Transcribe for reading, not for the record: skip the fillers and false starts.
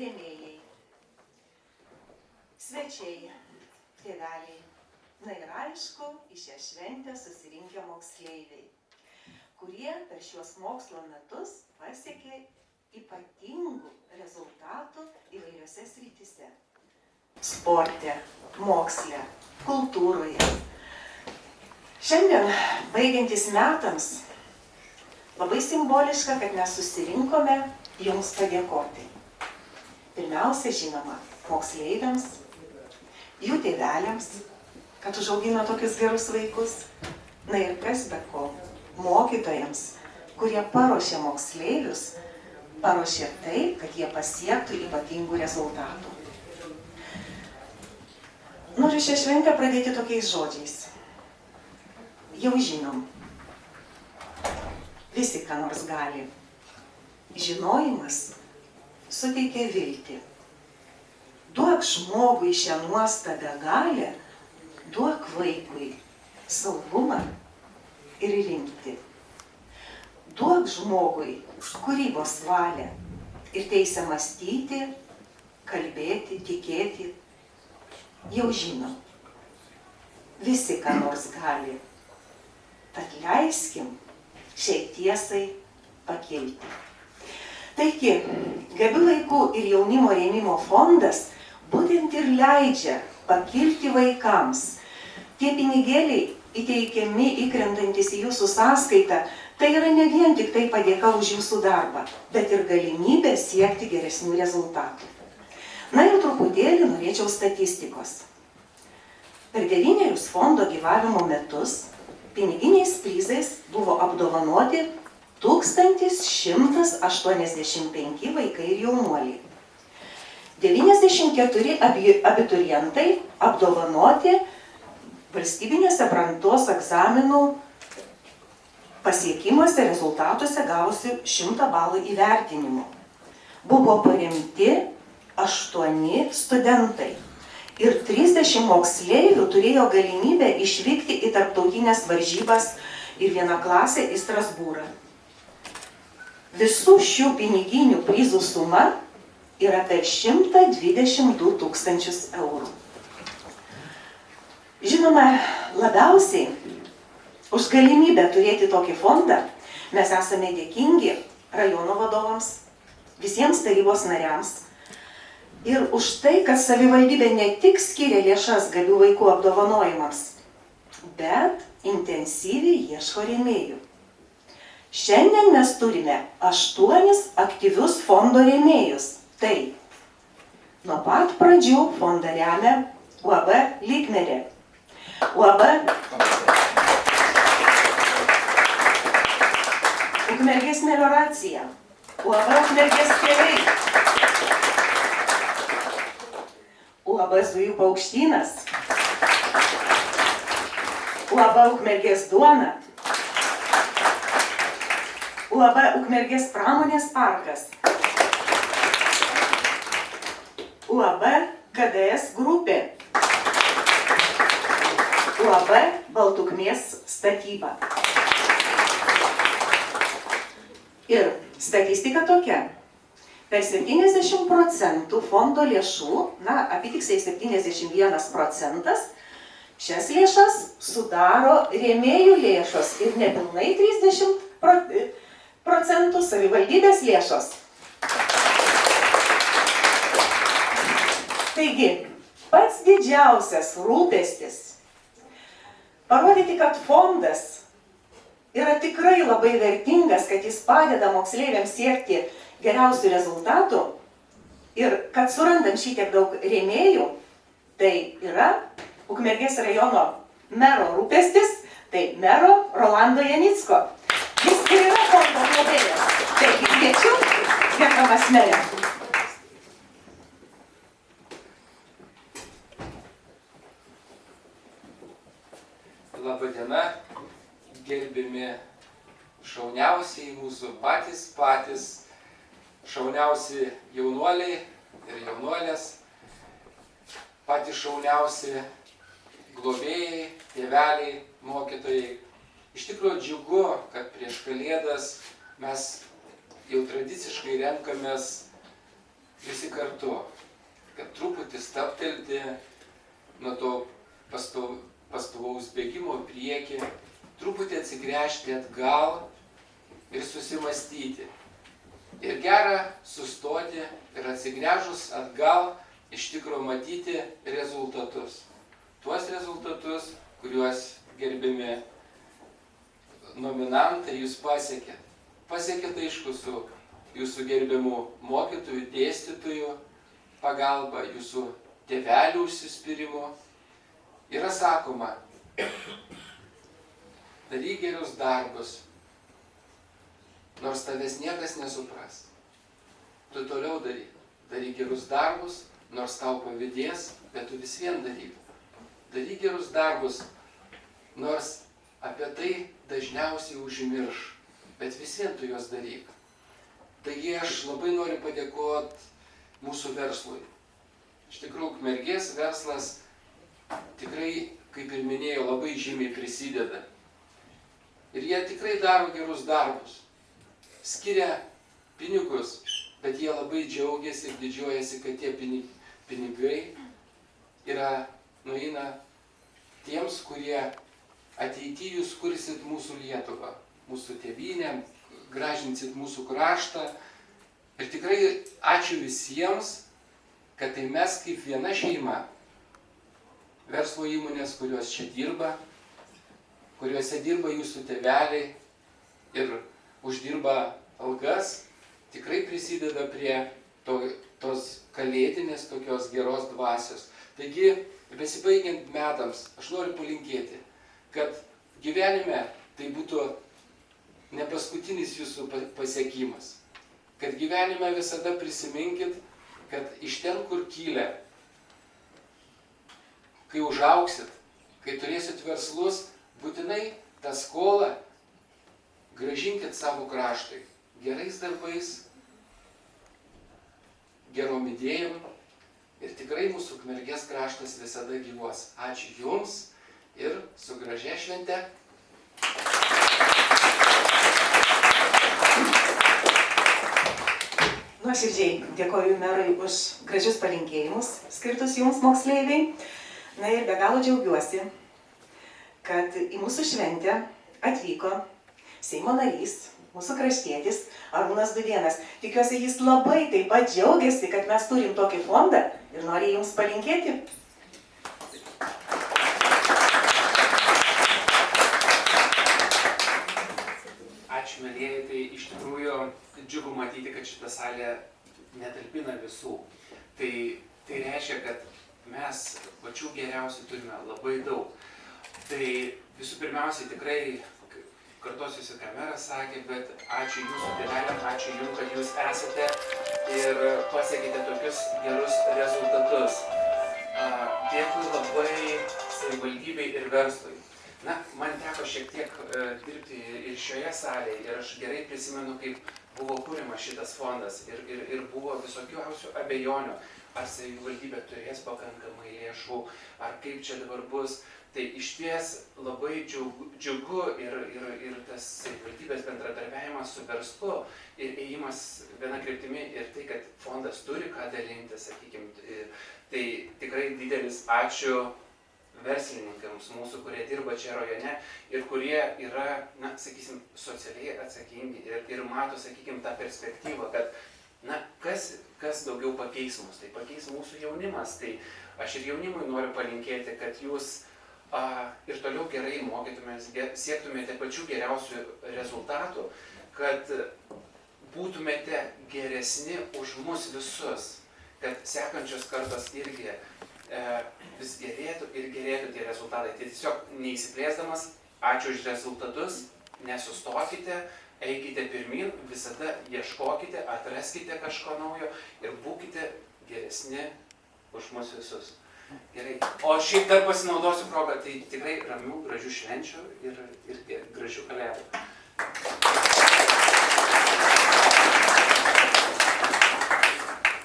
rėmėjai, svečiai, tėveliai, na ir aišku, į šią šventę susirinkę moksleiviai, kurie per šiuos mokslo metus pasiekė ypatingų rezultatų įvairiose srityse. Sporte, moksle, kultūroje. Šiandien, baigiantis metams, labai simboliška, kad mes susirinkome jums padėkoti. Pirmiausia, žinoma, moksleiviams, jų tėveliams, kad užaugino tokius gerus vaikus. Na ir kas be ko, mokytojams, kurie paruošė moksleivius, paruošė taip, kad jie pasiektų ypatingų rezultatų. Noriu šią šventę pradėti tokiais žodžiais. Jau žinom, visi ką nors gali. Žinojimas suteikia viltį. Duok žmogui šią nuostabią galią, duok vaikui saugumą ir rimtį. Duok žmogui kūrybos valią ir teisę mąstyti, kalbėti, tikėti. Jau žinom, visi ką nors gali. Tad leiskim šiai tiesai pakilti. Taigi, Gabių vaikų ir jaunimo rėmimo fondas būtent ir leidžia pakilti vaikams. Tie pinigėliai įteikiami įkrentantis į jūsų sąskaitą, tai yra ne vien tik tai padėka už jūsų darbą, bet ir galimybė siekti geresnių rezultatų. Na ir truputėlį norėčiau statistikos. Per 9 fondo gyvavimo metus piniginiais prizais buvo apdovanoti 1185 vaikai ir jaunuoliai. 94 abiturientai apdovanoti valstybinėse brandos egzaminų pasiekimuose, rezultatuose gavusi 100 balų įvertinimu. Buvo paremti 8 studentai ir 30 moksleivių turėjo galimybę išvykti į tarptautinės varžybas ir vieną klasę į Strasbūrą. Visų šių piniginių prizų suma yra per 122 tūkstančius eurų. Žinoma, labiausiai už galimybę turėti tokį fondą mes esame dėkingi rajono vadovams, visiems tarybos nariams ir už tai, kad savivaldybė ne tik skiria lėšas Gabių vaikų apdovanojimams, bet intensyviai ieško rėmėjų. Šiandien mes turime 8 aktyvius fondo rėmėjus. Tai nuo pat pradžių fondą remia UAB Lygmerė, UAB Ukmergės melioracija, UAB Ukmergės keliai, UAB Zujų paukštynas, UAB Ukmergės duona, UAB Ukmergės pramonės parkas, UAB KDS grupė, UAB Baltukmės statyba. Ir statistika tokia. Per 70% fondo lėšų, apytiksliai 71 procentas, šias lėšas sudaro rėmėjų lėšos ir nepilnai 30% savivaldybės lėšos. Taigi, pats didžiausias rūpestis parodyti, kad fondas yra tikrai labai vertingas, kad jis padeda moksleiviams siekti geriausių rezultatų ir kad surandam šitiek daug rėmėjų, tai yra Ukmergės rajono mero rūpestis, tai mero Rolando Janicko. Jis ir yra fondo globėjas. Taigi kviečiu, gerbiamas mere. Labą dieną, gerbiami šauniausiai mūsų patys šauniausi jaunuoliai ir jaunuolės, patys šauniausi globėjai, tėveliai, mokytojai. Iš tikrųjų džiugu, kad prieš Kalėdas mes jau tradiciškai renkamės visi kartu to, kad truputį stabtelti nuo to pastovaus bėgimo į priekį, truputį atsigręžti atgal ir susimastyti. Ir gera sustoti ir atsigręžus atgal iš tikro matyti rezultatus. Tuos rezultatus, kuriuos gerbiami nominantai jūs pasiekėt. Pasiekėt aišku su jūsų gerbiamų mokytojų, dėstytojų pagalba, jūsų tėvelių užsispyrimu. Yra sakoma, daryk gerus darbus, nors tavęs niekas nesupras. Tu toliau daryk. Daryk gerus darbus, nors tau pavydės, bet tu vis vien daryk. Daryk gerus darbus, nors apie tai dažniausiai užmirš, bet vis vien tu juos daryk. Taigi aš labai noriu padėkoti mūsų verslui. Iš tikrųjų, Ukmergės verslas tikrai, kaip ir minėjau, labai žymiai prisideda. Ir jie tikrai daro gerus darbus. Skiria pinigus, bet jie labai džiaugiasi ir didžiuojasi, kad tie pinigai nueina tiems, kurie ateityje jūs kursit mūsų Lietuvą, mūsų tėvynę, gražinsit mūsų kraštą. Ir tikrai ačiū visiems, kad tai mes kaip viena šeima, verslo įmonės, kurios čia dirba, kuriuose dirba jūsų tėveliai ir uždirba algas, tikrai prisideda prie tos kalėdinės tokios geros dvasios. Taigi, besibaigiant metams, aš noriu palinkėti, kad gyvenime tai būtų ne paskutinis jūsų pasiekimas. Kad gyvenime visada prisiminkit, kad iš ten, kur kilę, kai užauksit, kai turėsit verslus, būtinai tą skolą grąžinkit savo kraštui. Gerais darbais, gerom idėjom ir tikrai mūsų Ukmergės kraštas visada gyvuos. Ačiū Jums ir su gražia švente. Nuoširdžiai dėkoju merui už gražius palinkėjimus skirtus Jums, moksleiviai. Na ir be galo džiaugiuosi, kad į mūsų šventę atvyko Seimo narys, mūsų kraštietis Arūnas Dudėnas. Tikiuosi, jis labai taip pat džiaugiasi, kad mes turim tokį fondą ir nori Jums palinkėti. Ačiū, mielieji, tai iš tikrųjų džiugu matyti, kad šita salė netalpina visų. Tai reiškia, kad mes pačių geriausių turime labai daug. Tai visų pirmiausiai tikrai kartosiuosi, ką meras sakė, bet ačiū jūsų tėveliam, ačiū jums, kad jūs esate ir pasiekite tokius gerus rezultatus. Dėkui labai savivaldybei ir verslui. Na, man teko šiek tiek dirbti ir šioje salėje ir aš gerai prisimenu, kaip buvo kūrimas šitas fondas ir buvo visokiausių abejonių, ar savivaldybė turės pakankamai lėšų, ar kaip čia dabar bus. Tai iš ties labai džiugu ir tas savivaldybės bendradarbiavimas su verslu ir ėjimas viena kryptimi ir tai, kad fondas turi ką dalinti, sakykime, tai tikrai didelis ačiū verslininkams mūsų, kurie dirba čia rajone ir kurie yra, na, sakysim, socialiai atsakingi ir mato, sakykim, tą perspektyvą, kad, na, kas daugiau pakeis mus, tai pakeis mūsų jaunimas. Tai aš ir jaunimui noriu palinkėti, kad jūs ir toliau gerai mokytumės, siektumėte pačių geriausių rezultatų, kad būtumėte geresni už mus visus, kad sekančios kartos irgi vis gerėtų ir gerėtų tie rezultatai. Tai tiesiog neįsiplėsdamas, ačiū už rezultatus, nesustokite, eikite pirmin, visada ieškokite, atraskite kažko naujo ir būkite geresni už mus visus. Gerai. O šiaip dar pasinaudosiu progą, tai tikrai ramių, gražių švenčių ir gražių kalėdų.